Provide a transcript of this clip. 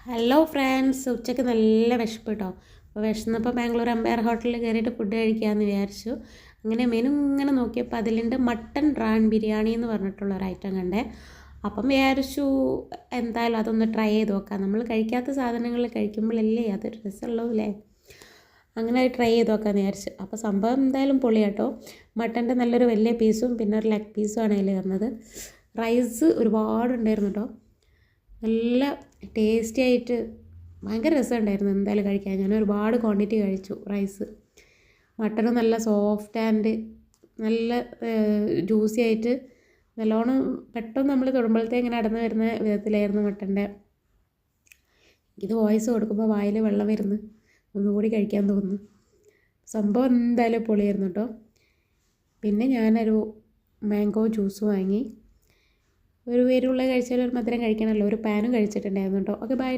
Hello friends, ഉച്ചയ്ക്ക് നല്ല വിശപ്പ് കേട്ടോ. അപ്പോൾ വിശന്നപ്പോൾ ബാംഗ്ലൂർ അമ്പയർ ഹോട്ടലിൽ കയറിയിട്ട് ഫുഡ് കഴിക്കാമെന്ന് വിചാരിച്ചു. അങ്ങനെ മെനു ഇങ്ങനെ നോക്കിയപ്പോൾ അതിലുണ്ട് മട്ടൻ റാൻ ബിരിയാണി എന്ന് പറഞ്ഞിട്ടുള്ള ഒരു ഐറ്റം കണ്ടേ. അപ്പം വിചാരിച്ചു എന്തായാലും അതൊന്ന് ട്രൈ ചെയ്ത് നോക്കാം. നമ്മൾ കഴിക്കാത്ത സാധനങ്ങൾ കഴിക്കുമ്പോഴല്ലേ അതൊരു രസമുള്ളൂല്ലേ. അങ്ങനെ അത് ട്രൈ ചെയ്ത് നോക്കാമെന്ന് വിചാരിച്ചു. അപ്പോൾ സംഭവം എന്തായാലും പൊളി കേട്ടോ. മട്ടൻ്റെ നല്ലൊരു വലിയ പീസും പിന്നെ ഒരു ലെഗ് പീസുമാണ് അതിൽ വരുന്നത്. റൈസ് ഒരുപാടുണ്ടായിരുന്നു കേട്ടോ. നല്ല ടേസ്റ്റി ആയിട്ട് ഭയങ്കര രസമുണ്ടായിരുന്നു എന്തായാലും കഴിക്കാൻ. ഞാൻ ഒരുപാട് ക്വാണ്ടിറ്റി കഴിച്ചു റൈസ്. മട്ടനും നല്ല സോഫ്റ്റ് ആൻഡ് നല്ല ജ്യൂസി ആയിട്ട് നല്ലോണം പെട്ടെന്ന് നമ്മൾ തൊടുമ്പോഴത്തേ ഇങ്ങനെ അടന്ന് വരുന്ന വിധത്തിലായിരുന്നു മട്ടൻ്റെ. ഇത് വോയിസ് കൊടുക്കുമ്പോൾ വായിൽ വെള്ളം വരുന്നു, ഒന്നുകൂടി കഴിക്കാൻ തോന്നുന്നു. സംഭവം എന്തായാലും പൊളിയായിരുന്നു കേട്ടോ. പിന്നെ ഞാനൊരു മാംഗോ ജ്യൂസ് വാങ്ങി. ഒരു എരിവുള്ള കഴിച്ചാൽ ഒരു മധുരം കഴിക്കണമല്ലോ. ഒരു പാനും കഴിച്ചിട്ടുണ്ടായിരുന്നു കേട്ടോ. Okay, by.